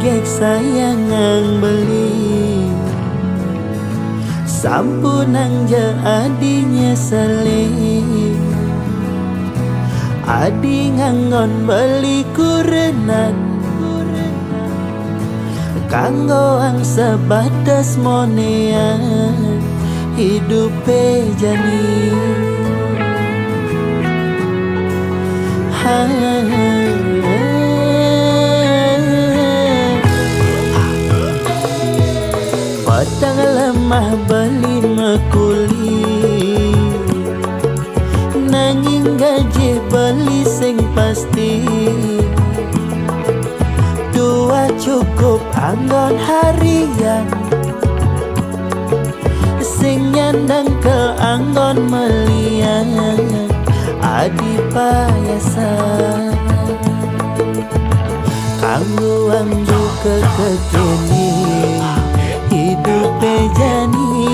gek sayangang beli sampunang je adinya seling adi nganggon beli kurenan kanggo ang sebatas monean hidupe jani Padang lemah beli mekuli nanging gaji beli sing pasti dua cukup anggon harian sing nyandang ke anggon melian adi payasan kanggo anggo kekekini hidup jani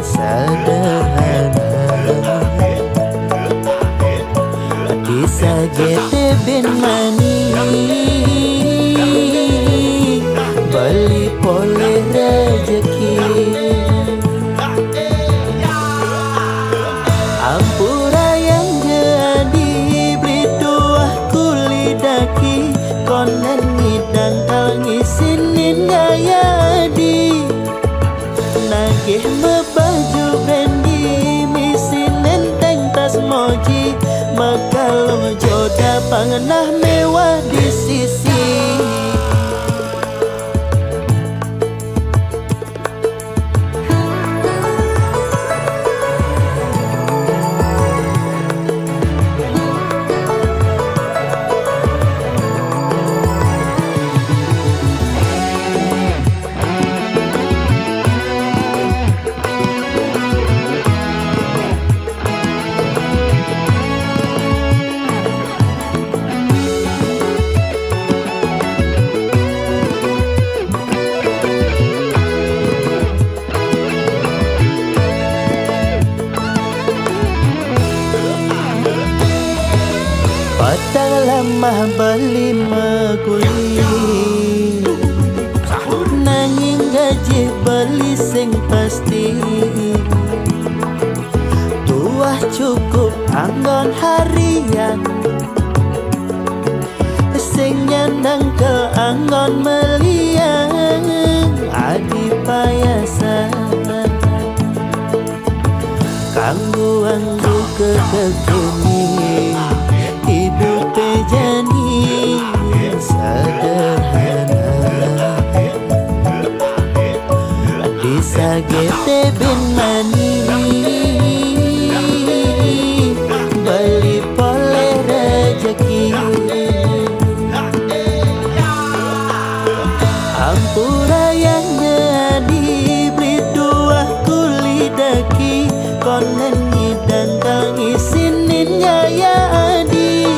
sederhana kisah gete bin mani beli poleh rezeki ampura yang jadi beli tuah kulidaki konen ngidang kal ngisinin gaya di nagih mebaju bendi misin nenteng tas moji makalong joda pangenah mewah di sisi Padang lemah beli mekuli nanging gaji beli sing pasti tuah cukup anggon harian sing nyandang ke anggon melian adi payasan kanggo anggo kekekini hidup jani sederhana disa gete bin mani beli poleh rezeki ampura yang jadi beli dua kulidaki konen ngidang kal ngisinin gaya adi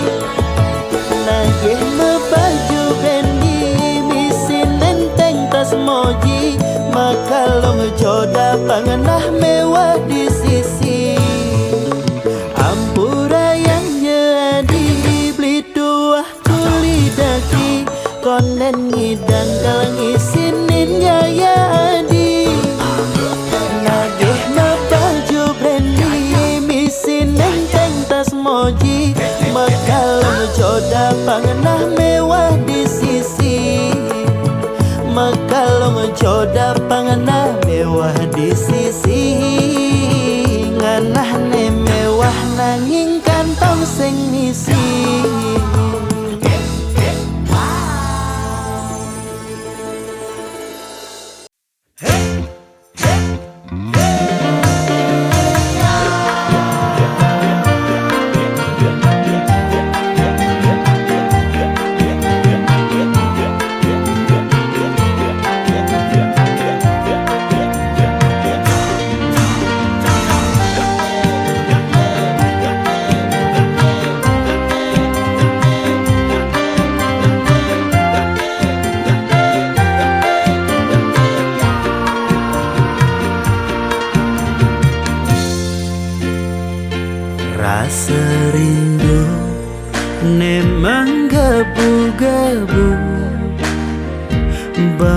nagih mebaju bendi misin nenteng tas moji makalong joda pangenah mewah di sisi ampura yang jadi beli dua kulidaki konen ngidang kal ngisinin gaya adi nagih mebaju bendi misin nenteng tas moji makalong joda pangenah mewah di sisi makalong joda pangenah mewah di sisi nganah ne mewah nanging kantong sing ngisi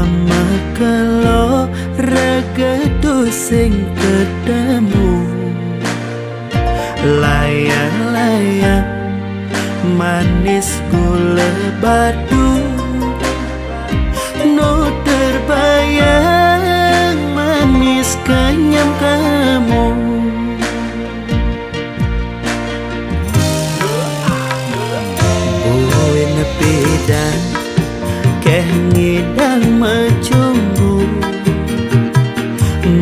Pamekelo regedu sing ketemu, layang-layang manis gula batu, no terbayang manis kenyam kamu. Buwe nepidan keh ngidang mencumbu,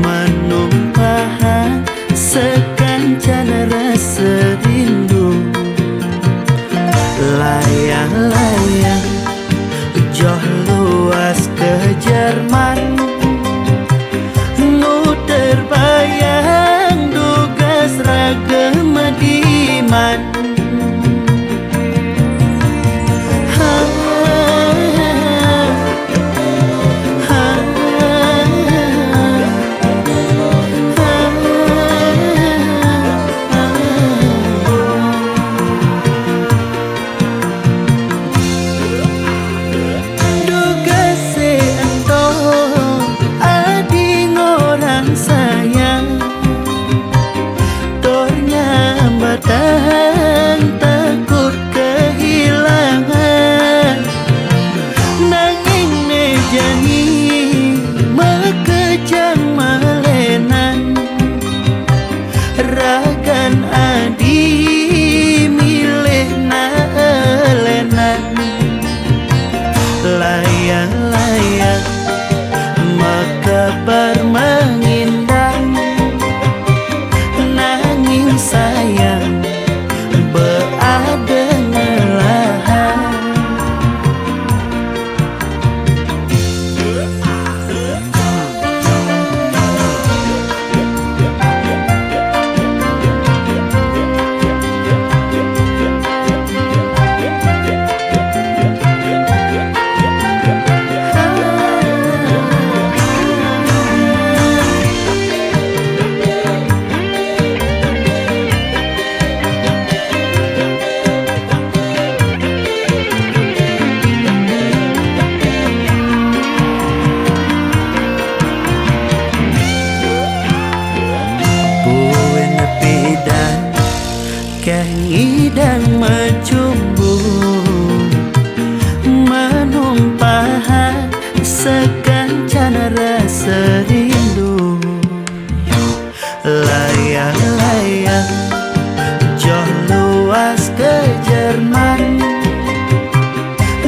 menumpahan sekancan rasa rindu. Layang-layang joh luas ke Jerman, nu terbayang dugas ragam diman. Tahan takut kehilangan, nanging mejani mekejang malenan, ragan adi milih naelenan. Layang-layang makabar mengindang, nanging sayang berada ngelahan. Ngidang mencumbu, menumpahan sekancan rasa rindu. Layang-layang joh luas ke Jerman,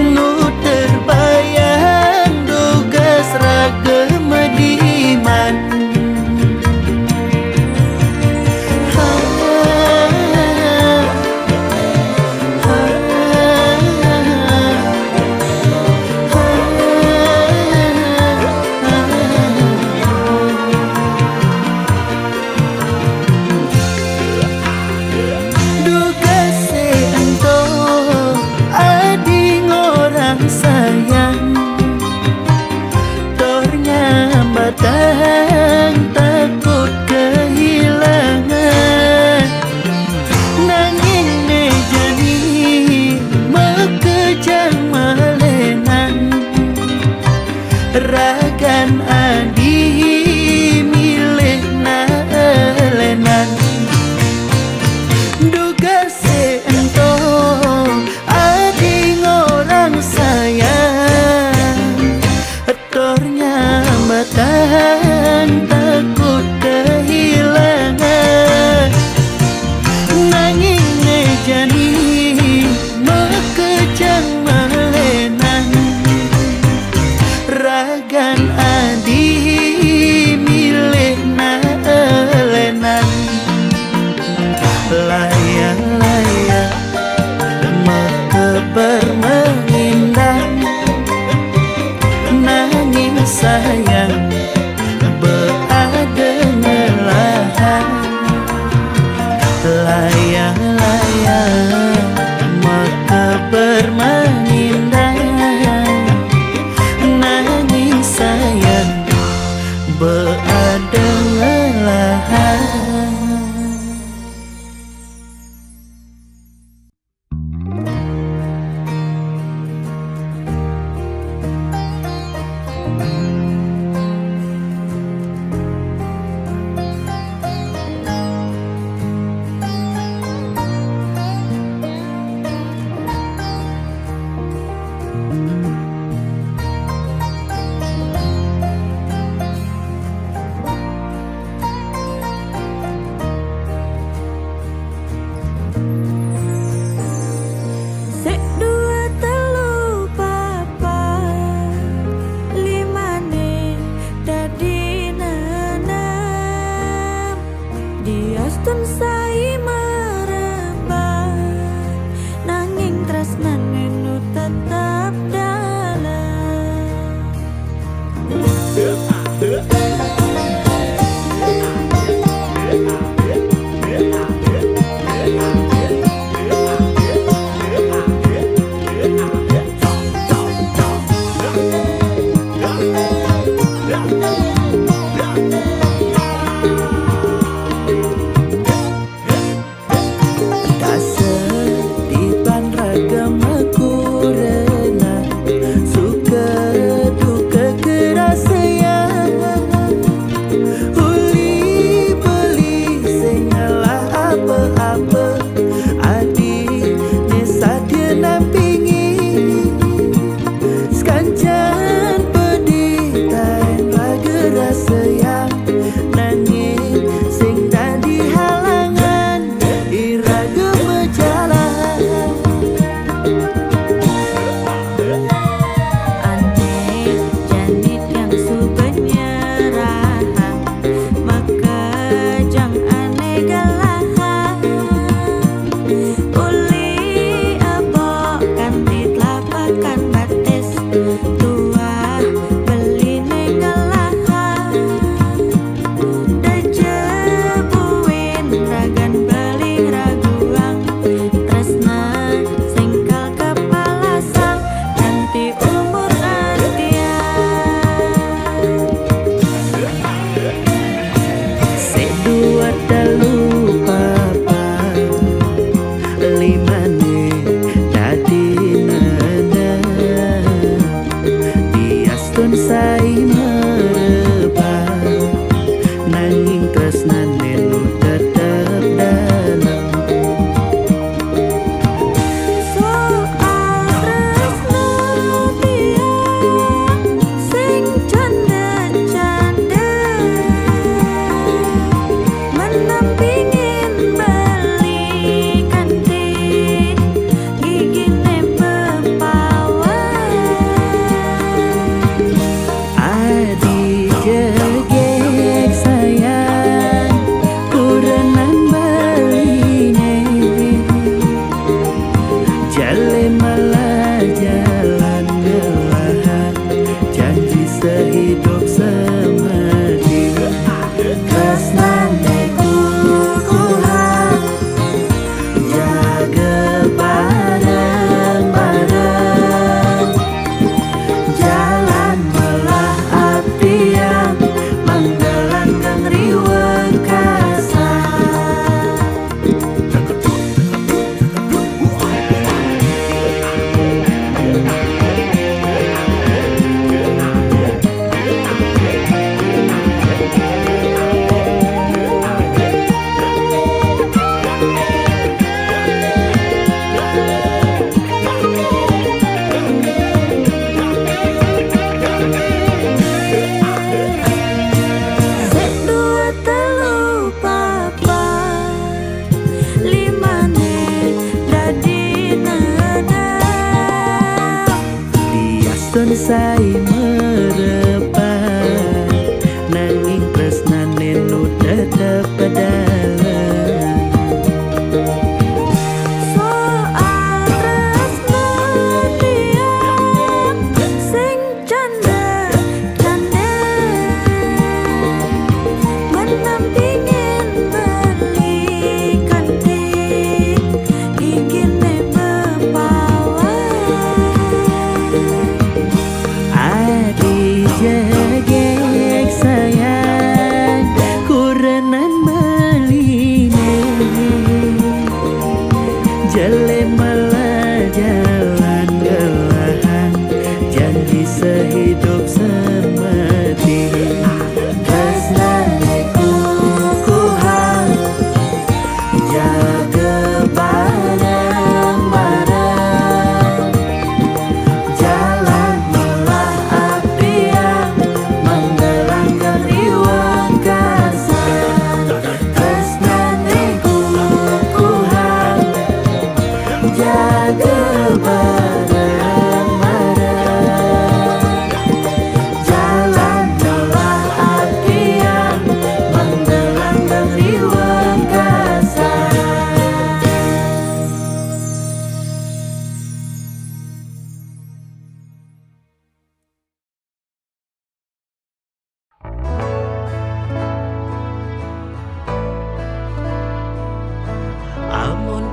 nu terbayang dugas ragam diman. Sayang tornya batang takut kehilangan, nanging mejani mekejang malenan, ragan adi milih naelenan. Duga seento adi ngorang sayang, tornya batang takut kehilangan, nanging mejani mekejang malenan, ragan adi milih naelenan. Layang-layang mekebar mengindang, nanging sayang berada ngelahan. Layang-layang mekebar mengindang, nanging sayang berada ngelahan. Astun sai merebak nanging tresnane nu tetep dalam.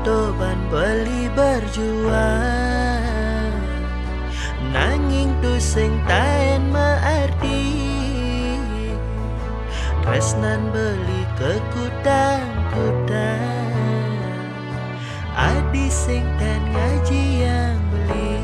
toban beli berjuang, nanging tu sing taen maarti. Tresnan beli kekutang-kutang, adi sing dan ngaji yang beli.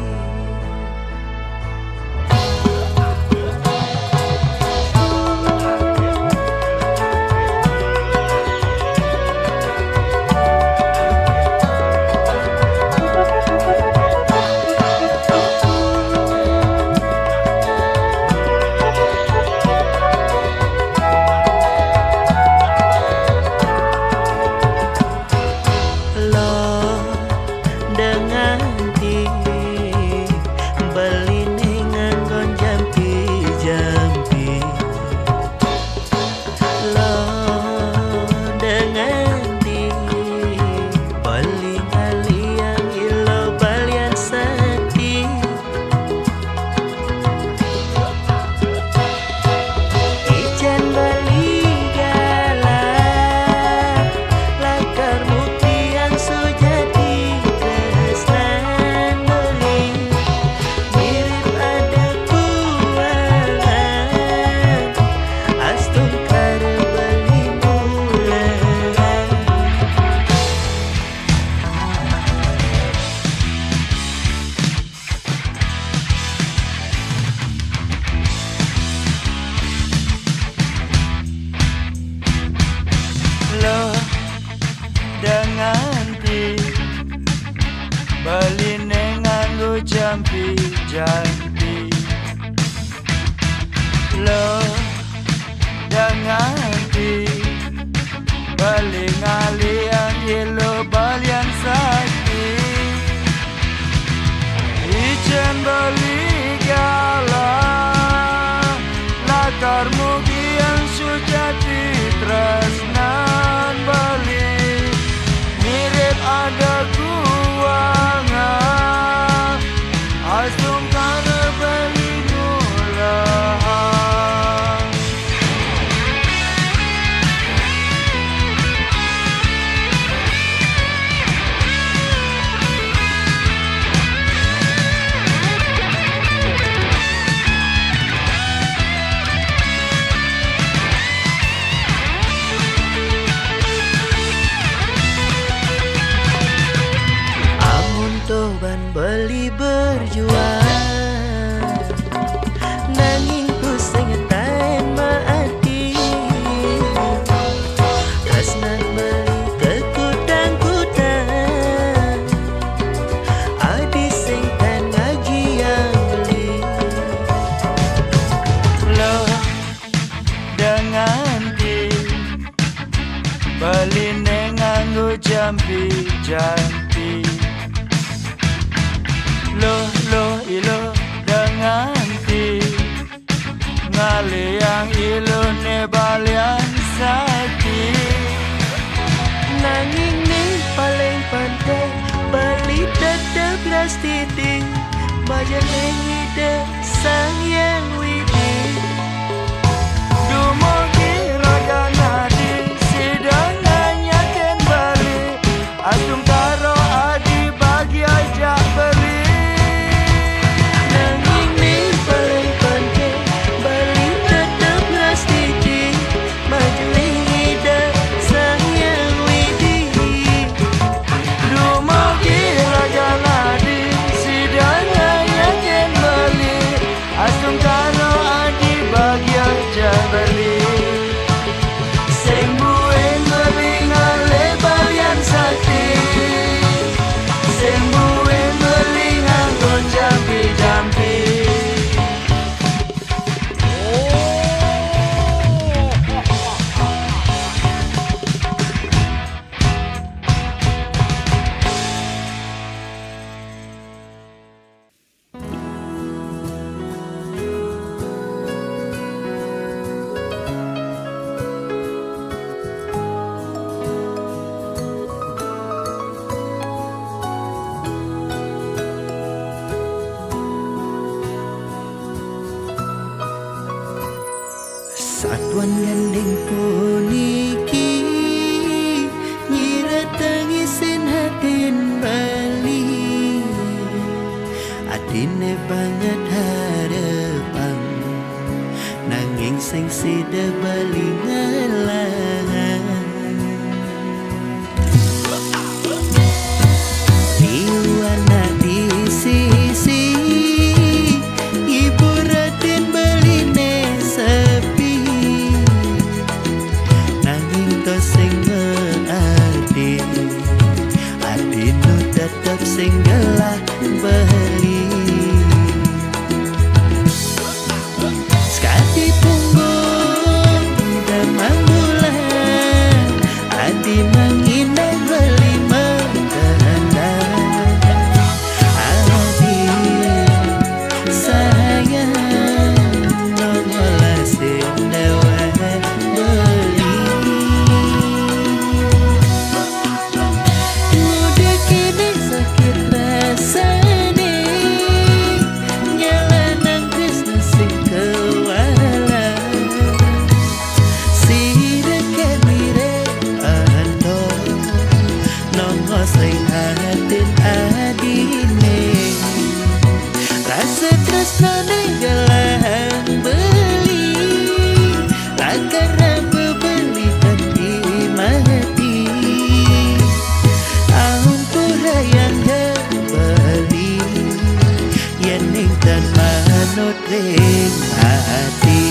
Baline nganggo jampi-jampi. Lo danganti bali ngali ang ilo balian sakti. Ijen bali gala lakar mugian sujati tresnan bali mirip ada kuangan asum kana bali ngulahan. Toban beli berjuang, nanging ku sing taen maati. Tresnan beli kekutang-kutang, adi sing taen ngaji yang beli. Lo danganti baline nganggo jampi-jampi. Lo ilo danganti ngali yang ilo ne balian sakti. Nanging ning paling penting beli tetep ras titik, bajan ide sang yang widi. Dumugi raga nadi sidang nanyaken bali asum karo adi bagi aja beri. Satuan gandeng puniki nyirat tangisin hati adine banget harapan nanging sing sida bali ngalah. Riwana di sisi ibu raden beline sepi nanging to sing ngearti adinu tetep sing gelah beli. Sekali punggung damang bulan adi mengindah beli mentanda adi sayang nomola sendawa beli. Mudah kini sakit rasane nyalanang Krishna sing kewala sida kemire ando nongo sing hatin adine rasa tresnane gelang beli lakar beli hati mati ampura yang beli yening dan manut ring hati.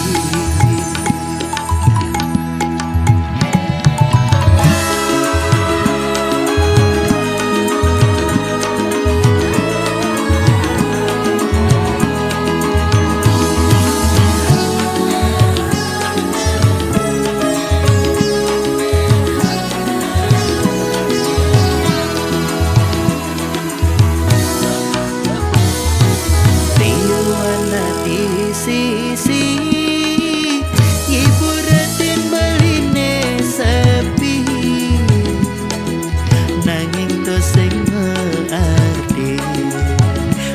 Riwana di sisi ibu raden beline sepi nanging to sing ngearti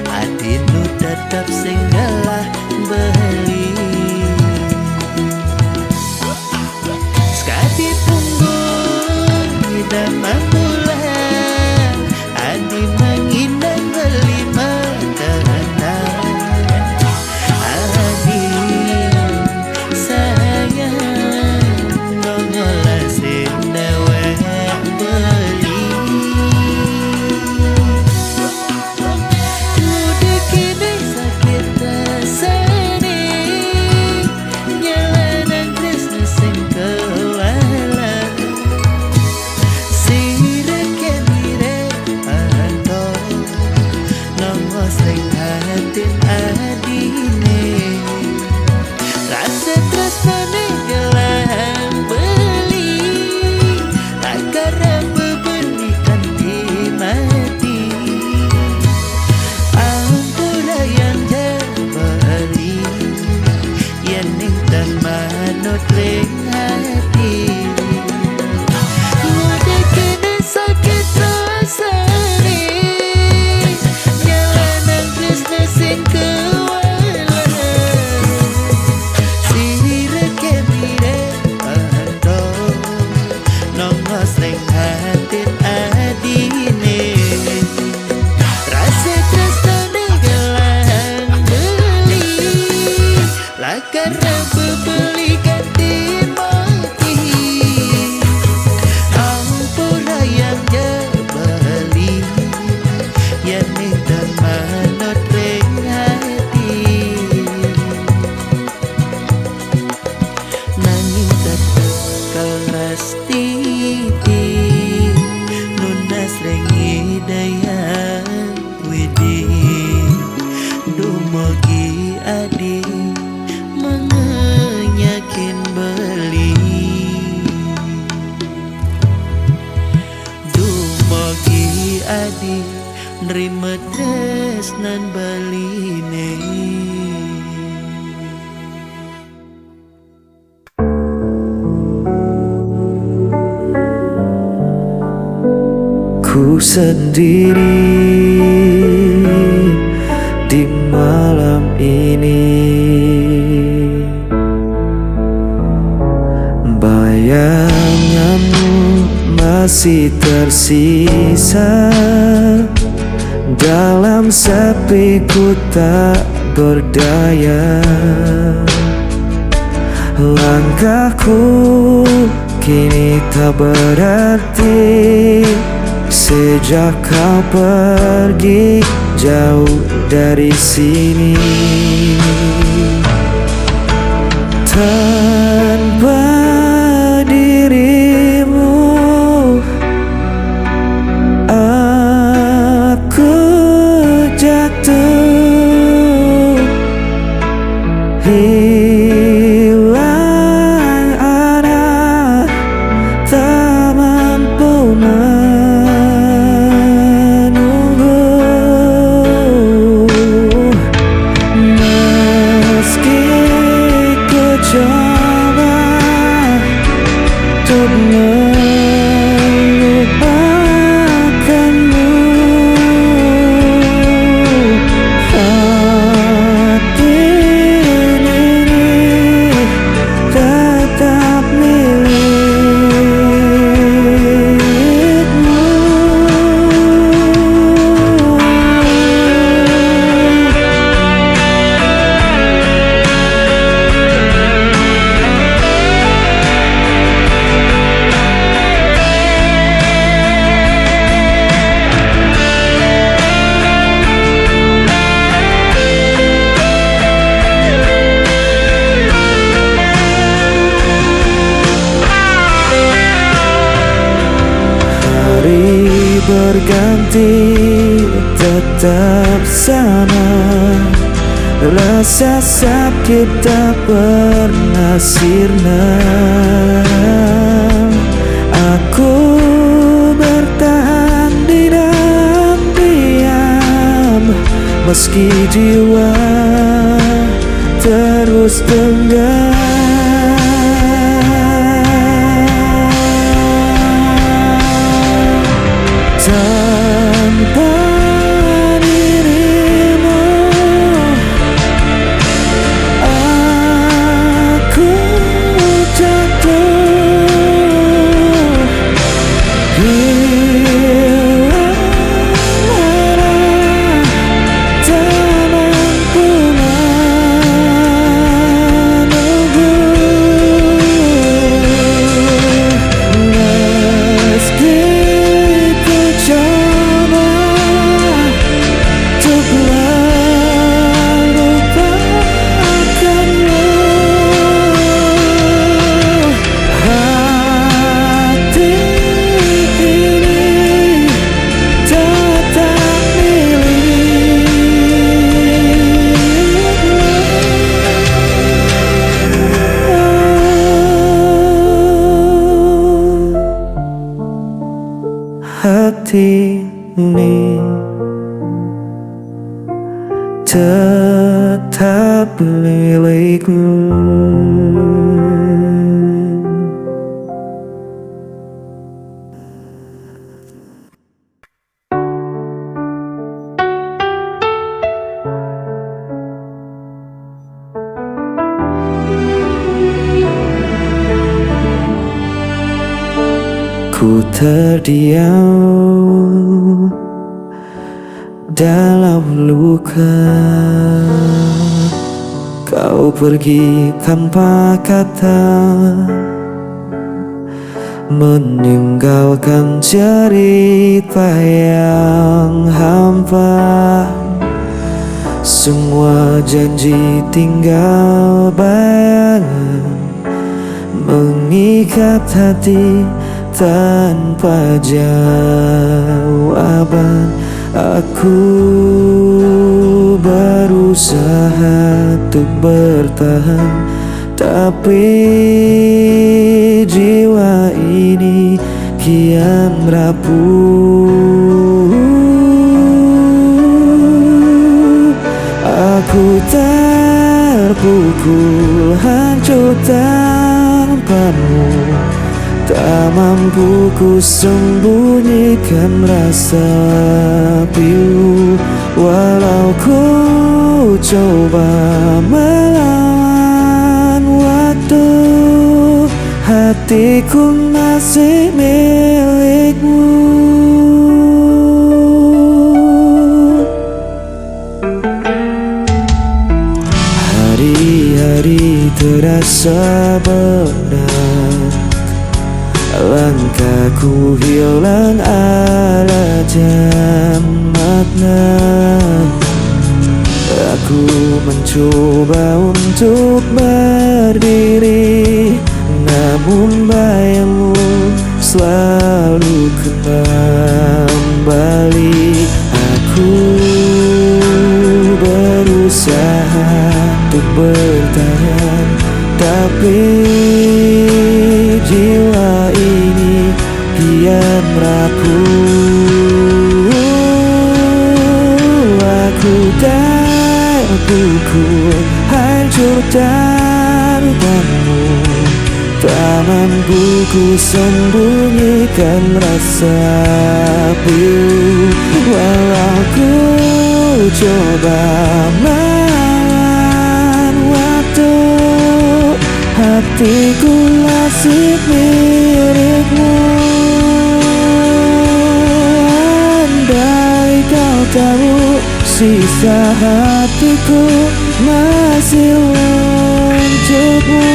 adinu tetep sing gelah beli. Sekali punggung damang bulan adi mengindah beli mentanda adi sayang nongola sendawa beli. Mudah kini sakit rasane nyalanang Krishna sing kewala sira kemire ando nongo sing hatin adine rasa tresnane gelang beli lakar beli kanti mati ampura yang beli yening dan manut ring hati. Mudah kini sakit rasane nyalanang Krishna sing kewala sira kemire ando nongo sing hatin adine rasa tresnane gelang beli lakar beli ganti mati ampura yang beli yening dan manut ring hati nanging tetep kelas titi nunas rengi daya widi dumogi adi mengenyakin beli dumogi adi nerima tresnan baline. Ku sendiri di malam ini, bayanganmu masih tersisa dalam yang sepi ku tak berdaya. Langkahku kini tak berarti sejak kau pergi jauh dari sini. Tanpa dirimu aku jatuh, hilang arah, tak mampu menunggu. Meski ku coba untuk melupakanmu, hati ini tetap milikmu. Hari berganti tetap sama, rasa sakit tak pernah sirna. Aku bertahan di dalam diam, meski jiwa terus tenggelam. Tanpa dirimu aku jatuh, hilang arah, tak mampu menunggu. Meski coba untuk melupakanmu, hati ini tetap milikmu. Hati ini tetap milikmu. Ku terdiam dalam luka, kau pergi tanpa kata, meninggalkan cerita yang hampa. Semua janji tinggal bayangan, mengikat hati tanpa jawaban. Aku berusaha untuk bertahan, tapi jiwa ini kian rapuh. Aku terpukul hancur tanpamu, tak mampu ku sembunyikan rasa pilu. Walau ku coba melawan waktu, hatiku masih milikmu. terasa benar. Langkahku hilang arah dan makna. Aku mencoba untuk berdiri, namun bayangmu selalu kembali. Aku berusaha untuk bertahan, tapi jiwa ini kian rapuh. Aku terpukul, hancur tanpamu. Tak mampu ku sembunyikan rasa pilu. Walau ku coba melawan waktu, hatiku masih milikmu. Andai kau tahu, sisa hatiku masih untukmu.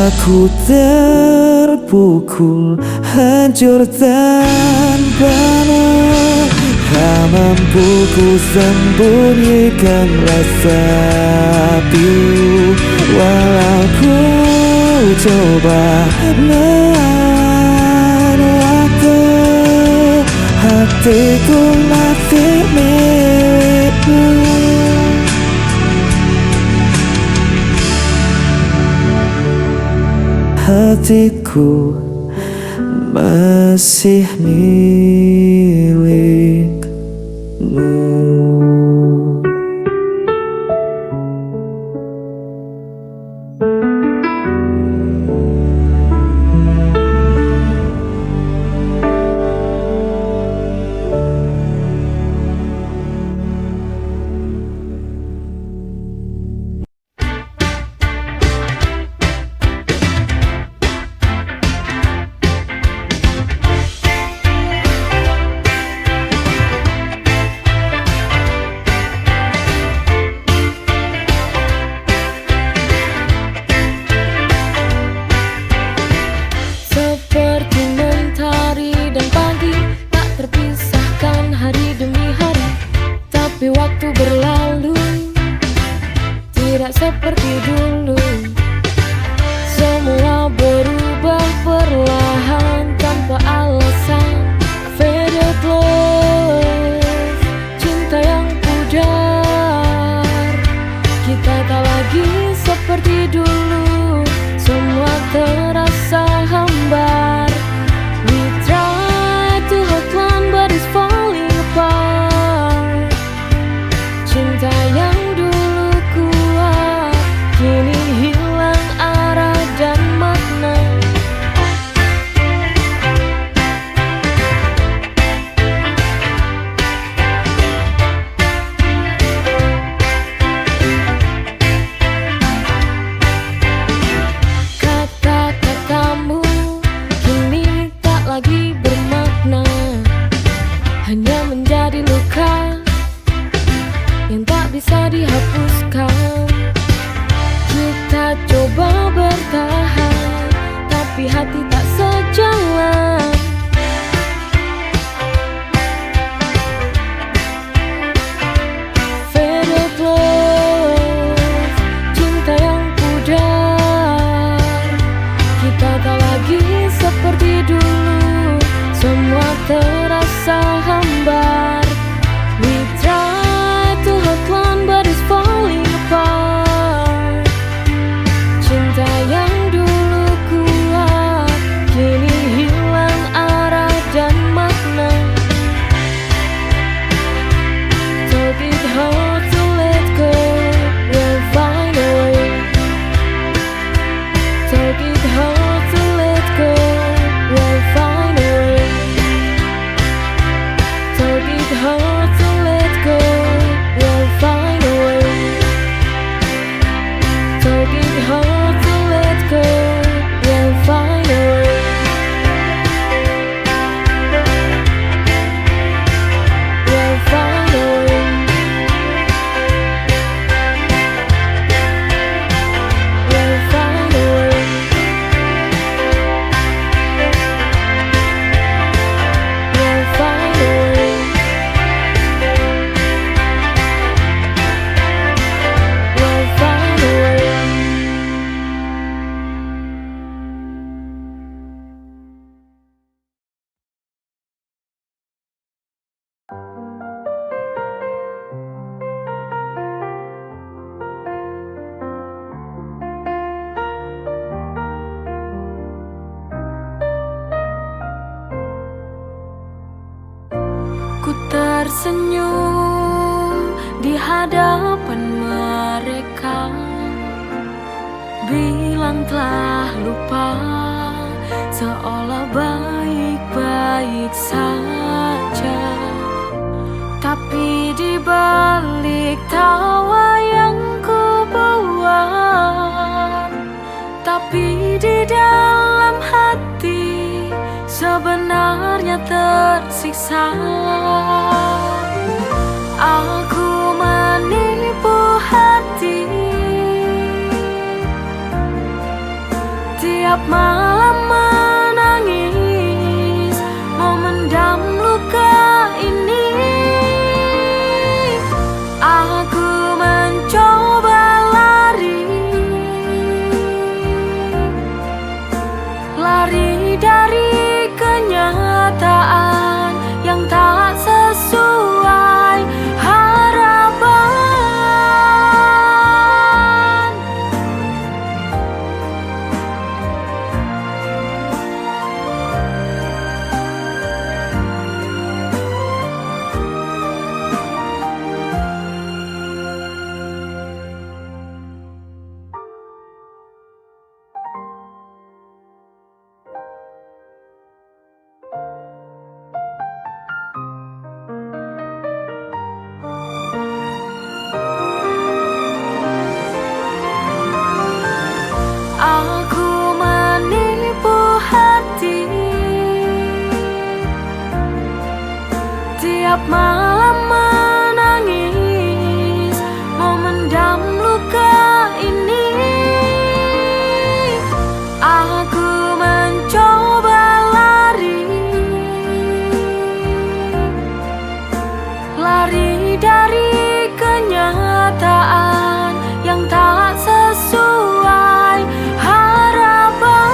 Aku terpukul, hancur tanpamu. Tak mampu ku sembunyikan rasa pilu. Walau ku coba melawan waktu, hatiku masih milikmu. Hatiku masih milikmu. Waktu berlalu tidak seperti dulu. Semua berubah perlahan tanpa alasan. Faded love, cinta yang pudar. Kita tak lagi seperti dulu. Semua terasa hambar. We try to hold on but it's falling apart. Cinta yang dulu kuat kini hilang arah dan makna. Kata-kata tersenyum di hadapan mereka, bilang telah lupa, seolah baik-baik saja. Tapi di balik tawa yang ku buat, tapi di dalam hati sebenarnya tersiksa. Aku menipu hati, tiap malam menangis, memendam luka ini. Aku mencoba lari dari kenyataan yang tak sesuai harapan. Aku menipu hati, tiap malam menangis, memendam luka ini. Aku mencoba lari dari kenyataan yang tak sesuai harapan.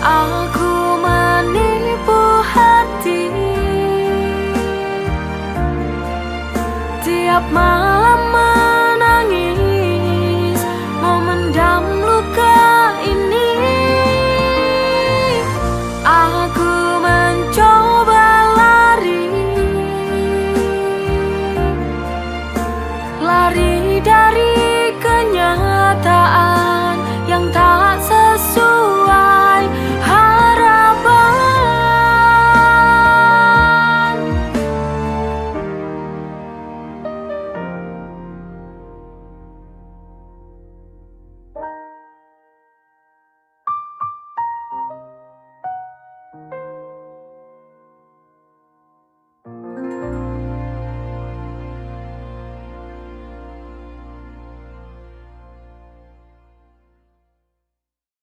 Aku menipu hati, tiap malam menangis, memendam luka ini. Aku mencoba lari dari